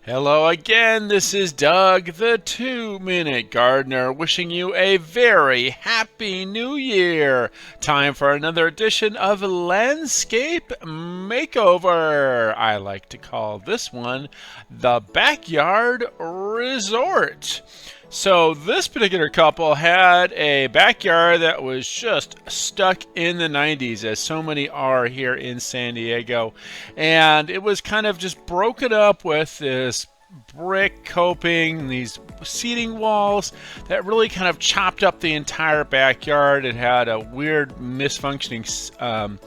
Hello again, this is Doug, the 2-Minute Gardener, wishing you a very happy new year. Time for another edition of Landscape Makeover. I like to call this one the Backyard Resort. So this particular couple had a backyard that was just stuck in the 90s, as so many are here in San Diego. And it was kind of just broken up with this brick coping, these seating walls that really kind of chopped up the entire backyard. It had a weird misfunctioning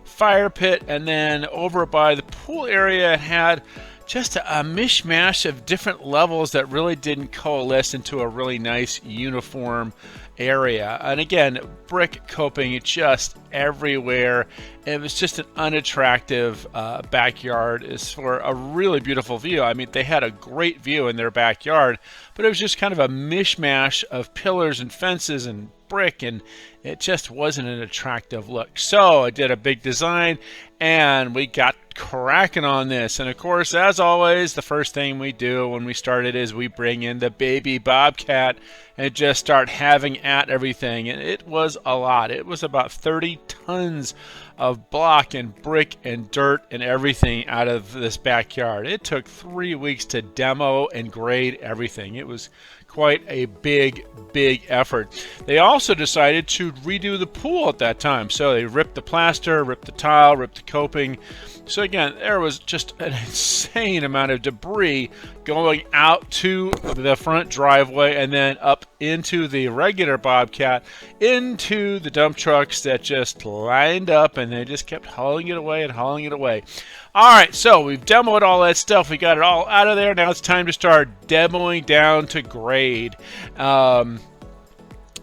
fire pit, and then over by the pool area it had just a mishmash of different levels that really didn't coalesce into a really nice uniform area. And again, brick coping just everywhere. It was just an unattractive backyard. It's for a really beautiful view. I mean, they had a great view in their backyard, but it was just kind of a mishmash of pillars and fences and brick, and it just wasn't an attractive look. So I did a big design and we got cracking on this. And of course, as always, the first thing we do when we started is we bring in the baby bobcat and just start having at everything. And it was a lot. It was about 30 tons of block and brick and dirt and everything out of this backyard. It took 3 weeks to demo and grade everything. It was quite a big effort. They also decided to redo the pool at that time. So they ripped the plaster, ripped the tile, ripped the coping. So again, there was just an insane amount of debris going out to the front driveway and then up into the regular bobcat, into the dump trucks that just lined up, and they just kept hauling it away and hauling it away. All right, so we've demoed all that stuff. We got it all out of there. Now it's time to start demoing down to grade.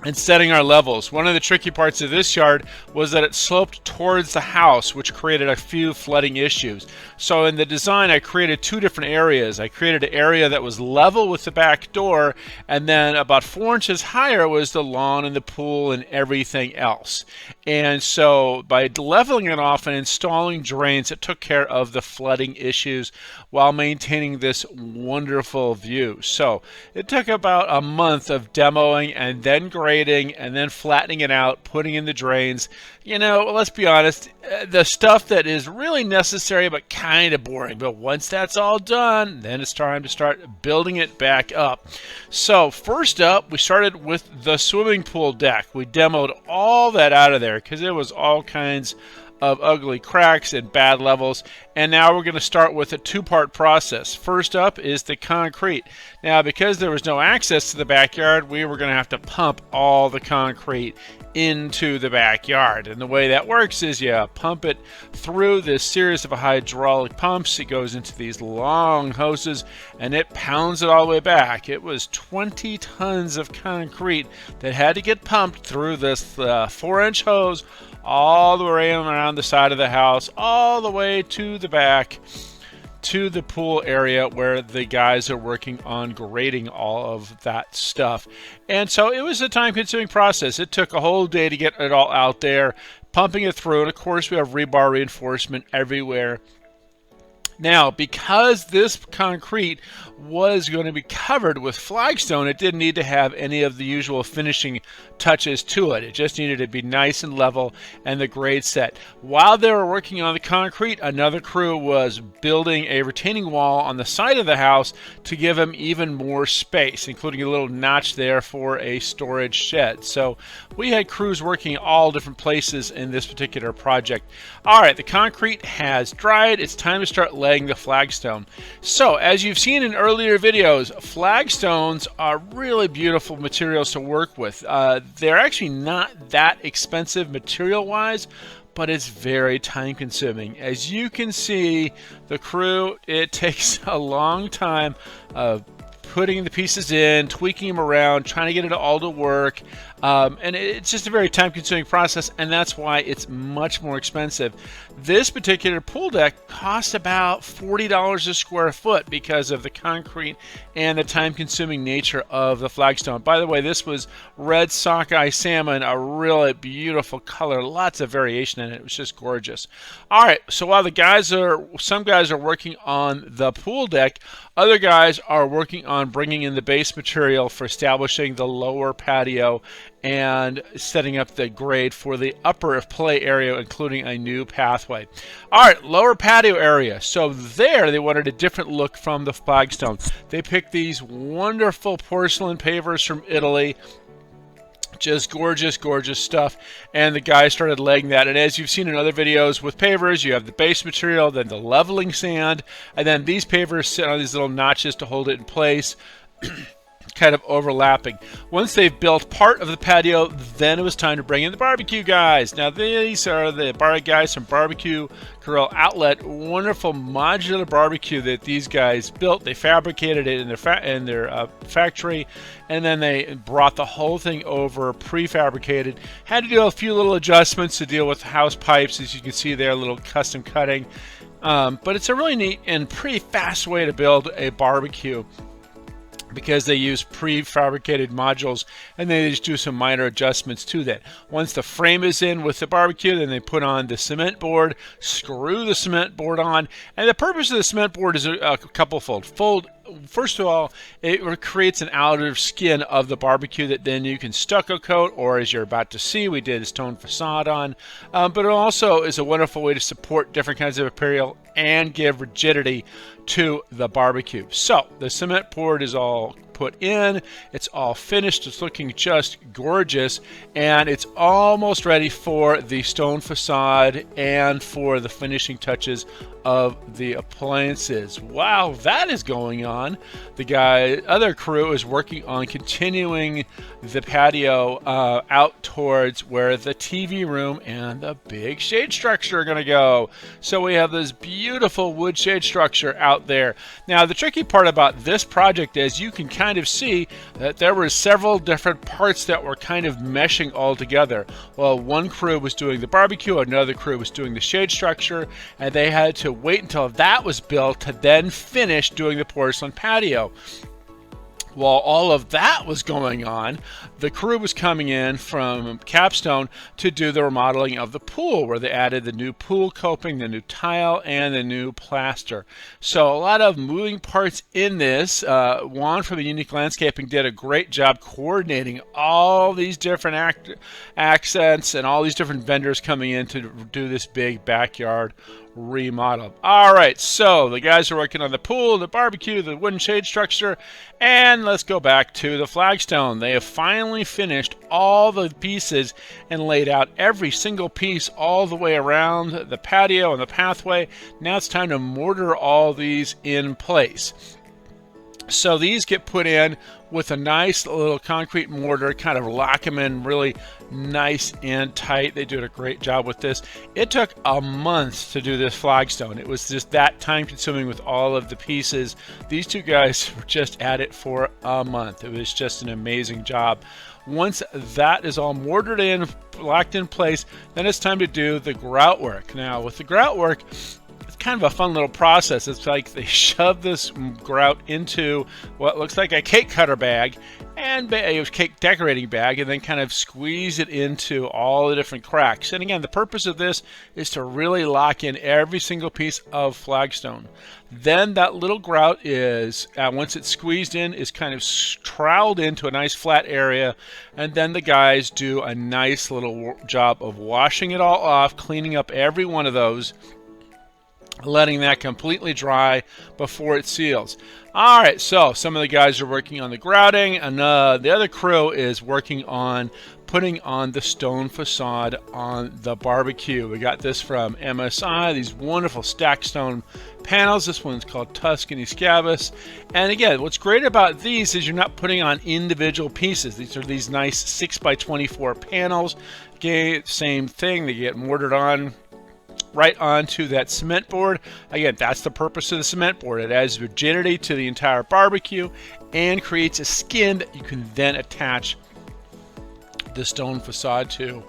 And setting our levels. One of the tricky parts of this yard was that it sloped towards the house, which created a few flooding issues. So in the design, I created two different areas. I created an area that was level with the back door, and then about 4 inches higher was the lawn and the pool and everything else. And so by leveling it off and installing drains, it took care of the flooding issues while maintaining this wonderful view. So it took about a month of demoing and then grading and then flattening it out, putting in the drains. You know, let's be honest, the stuff that is really necessary but kind of boring. But once that's all done, then it's time to start building it back up. So first up, we started with the swimming pool deck. We demoed all that out of there because it was all kinds of ugly cracks and bad levels. And now we're going to start with a two-part process. First up is the concrete. Now, because there was no access to the backyard, we were going to have to pump all the concrete into the backyard. And the way that works is you pump it through this series of hydraulic pumps. It goes into these long hoses and it pounds it all the way back. It was 20 tons of concrete that had to get pumped through this 4-inch hose all the way around the side of the house, all the way to the back, to the pool area where the guys are working on grading all of that stuff. And so it was a time-consuming process. It took a whole day to get it all out there, pumping it through, and of course we have rebar reinforcement everywhere. Now, because this concrete was going to be covered with flagstone, it didn't need to have any of the usual finishing touches to it. It just needed to be nice and level and the grade set. While they were working on the concrete, another crew was building a retaining wall on the side of the house to give them even more space, including a little notch there for a storage shed. So we had crews working all different places in this particular project. All right, the concrete has dried. It's time to start laying the flagstone. So as you've seen in earlier videos, flagstones are really beautiful materials to work with. They're actually not that expensive material wise, but it's very time consuming. As you can see, the crew, it takes a long time of putting the pieces in, tweaking them around, trying to get it all to work. And it's just a very time-consuming process, and that's why it's much more expensive. This particular pool deck costs about $40 a square foot because of the concrete and the time-consuming nature of the flagstone. By the way, this was red sockeye salmon, a really beautiful color, lots of variation in it. It was just gorgeous. All right, so while some guys are working on the pool deck, other guys are working on bringing in the base material for establishing the lower patio and setting up the grade for the upper play area, including a new pathway. All right, lower patio area. So there they wanted a different look from the flagstone. They picked these wonderful porcelain pavers from Italy. Just gorgeous, gorgeous stuff. And the guy started laying that. And as you've seen in other videos with pavers, you have the base material, then the leveling sand, and then these pavers sit on these little notches to hold it in place. Kind of overlapping. Once they've built part of the patio, then it was time to bring in the barbecue guys. Now these are the guys from Barbecue Grill Outlet. Wonderful modular barbecue that these guys built. They fabricated it in their factory, and then they brought the whole thing over prefabricated. Had to do a few little adjustments to deal with house pipes, as you can see there, a little custom cutting. But it's a really neat and pretty fast way to build a barbecue, because they use prefabricated modules and then they just do some minor adjustments to that. Once the frame is in with the barbecue, then they put on the cement board, screw the cement board on, and the purpose of the cement board is a couple-fold. First of all, it creates an outer skin of the barbecue that then you can stucco coat, or as you're about to see, we did a stone facade on. But it also is a wonderful way to support different kinds of material and give rigidity to the barbecue. So the cement board is all put in, it's all finished, it's looking just gorgeous, and it's almost ready for the stone facade and for the finishing touches of the appliances. Wow, that is going on. The other crew is working on continuing the patio out towards where the TV room and the big shade structure are going to go. So we have this beautiful wood shade structure out there. Now the tricky part about this project is you can kind of see that there were several different parts that were kind of meshing all together. Well, one crew was doing the barbecue, another crew was doing the shade structure, and they had to wait until that was built to then finish doing the porcelain patio. While all of that was going on, the crew was coming in from Capstone to do the remodeling of the pool, where they added the new pool coping, the new tile, and the new plaster. So a lot of moving parts in this. Juan from the Unique Landscaping did a great job coordinating all these different accents and all these different vendors coming in to do this big backyard remodel. All right, so the guys are working on the pool, the barbecue, the wooden shade structure, and let's go back to the flagstone. They have finally finished all the pieces and laid out every single piece all the way around the patio and the pathway. Now it's time to mortar all these in place. So these get put in with a nice little concrete mortar, kind of lock them in really nice and tight. They did a great job with this. It took a month to do this flagstone. It was just that time consuming with all of the pieces. These two guys were just at it for a month. It was just an amazing job. Once that is all mortared in, locked in place, then it's time to do the grout work. Now with the grout work, it's kind of a fun little process. It's like they shove this grout into what looks like a cake cutter bag and a cake decorating bag, and then kind of squeeze it into all the different cracks. And again, the purpose of this is to really lock in every single piece of flagstone. Then that little grout is, once it's squeezed in, is kind of troweled into a nice flat area, and then the guys do a nice little job of washing it all off, cleaning up every one of those, letting that completely dry before it seals. All right, so some of the guys are working on the grouting, and the other crew is working on putting on the stone facade on the barbecue. We got this from MSI, these wonderful stacked stone panels. This one's called Tuscany Scabus. And again, what's great about these is you're not putting on individual pieces. These are these nice 6x24 panels. Okay, same thing, they get mortared on right onto that cement board. Again, that's the purpose of the cement board. It adds rigidity to the entire barbecue and creates a skin that you can then attach the stone facade too.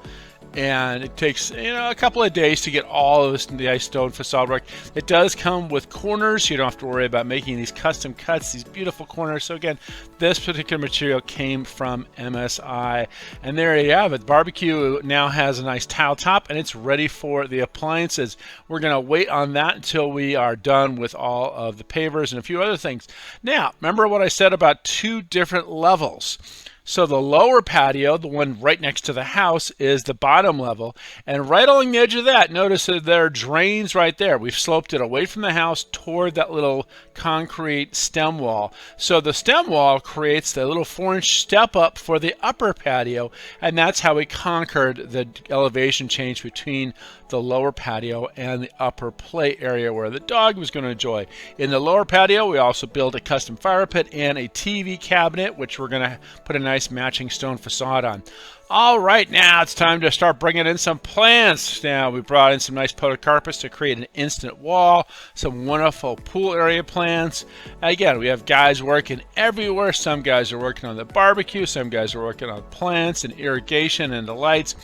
And it takes, you know, a couple of days to get all of this nice stone facade work. It does come with corners, so you don't have to worry about making these custom cuts, these beautiful corners. So again, this particular material came from MSI. And there you have it. Barbecue now has a nice tile top, and it's ready for the appliances. We're going to wait on that until we are done with all of the pavers and a few other things. Now, remember what I said about 2 different levels. So the lower patio, the one right next to the house, is the bottom level. And right along the edge of that, notice that there are drains right there. We've sloped it away from the house toward that little concrete stem wall. So the stem wall creates the little 4-inch step up for the upper patio. And that's how we conquered the elevation change between the lower patio and the upper play area where the dog was going to enjoy. In the lower patio, we also built a custom fire pit and a TV cabinet, which we're going to put a nice matching stone facade on. All right, now it's time to start bringing in some plants. Now we brought in some nice podocarpus to create an instant wall, some wonderful pool area plants. Again, we have guys working everywhere. Some guys are working on the barbecue, some guys are working on plants and irrigation and the lights.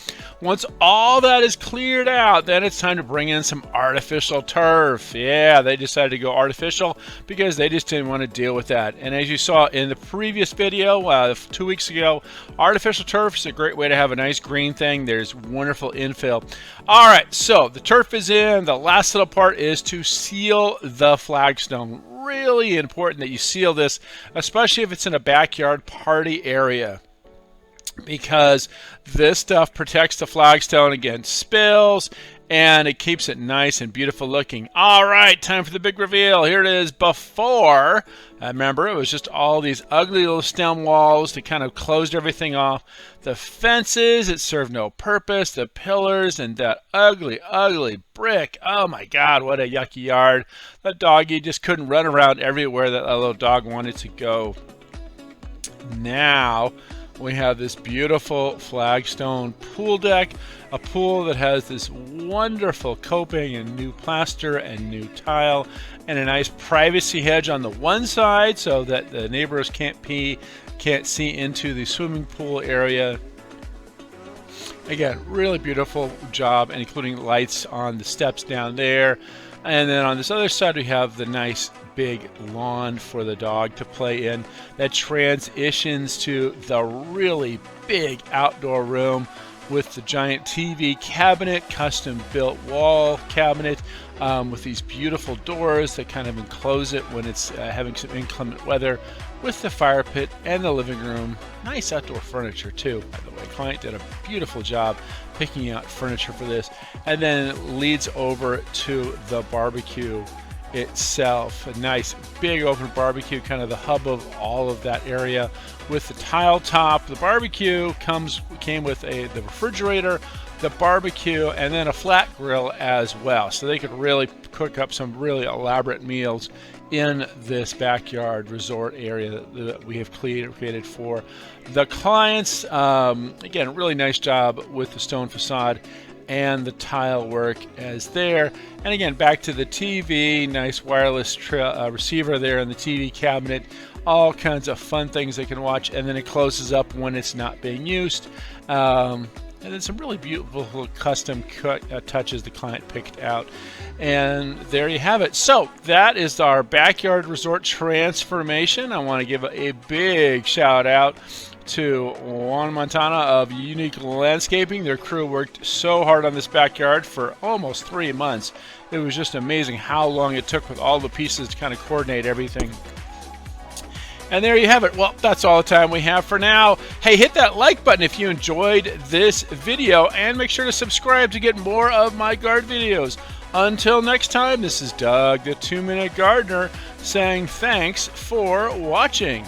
Once all that is cleared out, then it's time to bring in some artificial turf. Yeah, they decided to go artificial because they just didn't want to deal with that. And as you saw in the previous video 2 weeks ago, artificial turf is a great way to have a nice green thing. There's wonderful infill. All right, so the turf is in. The last little part is to seal the flagstone. Really important that you seal this, especially if it's in a backyard party area, because this stuff protects the flagstone against spills, and it keeps it nice and beautiful looking. All right, time for the big reveal. Here it is before. Remember, it was just all these ugly little stem walls that kind of closed everything off. The fences, it served no purpose. The pillars and that ugly, ugly brick. Oh my God, what a yucky yard. The doggy just couldn't run around everywhere that little dog wanted to go. Now, we have this beautiful flagstone pool deck, a pool that has this wonderful coping and new plaster and new tile, and a nice privacy hedge on the one side so that the neighbors can't see into the swimming pool area. Again, really beautiful job, and including lights on the steps down there. And then on this other side, we have the nice big lawn for the dog to play in that transitions to the really big outdoor room with the giant TV cabinet, custom built wall cabinet with these beautiful doors that kind of enclose it when it's having some inclement weather, with the fire pit and the living room. Nice outdoor furniture too, by the way. Client did a beautiful job picking out furniture for this. And then it leads over to the barbecue itself. A nice big open barbecue, kind of the hub of all of that area with the tile top. The barbecue came with the refrigerator, the barbecue, and then a flat grill as well. So they could really cook up some really elaborate meals in this backyard resort area that we have created for the clients. Again, really nice job with the stone facade and the tile work as there. And again, back to the TV, nice wireless receiver there in the TV cabinet. All kinds of fun things they can watch, and then it closes up when it's not being used. And then some really beautiful custom touches the client picked out. And there you have it. So that is our backyard resort transformation. I want to give a big shout out to Juan Montana of Unique Landscaping. Their crew worked so hard on this backyard for almost 3 months. It was just amazing how long it took with all the pieces to kind of coordinate everything. And there you have it. Well, that's all the time we have for now. Hey, hit that like button if you enjoyed this video, and make sure to subscribe to get more of my garden videos. Until next time, this is Doug, the 2-Minute Gardener, saying thanks for watching.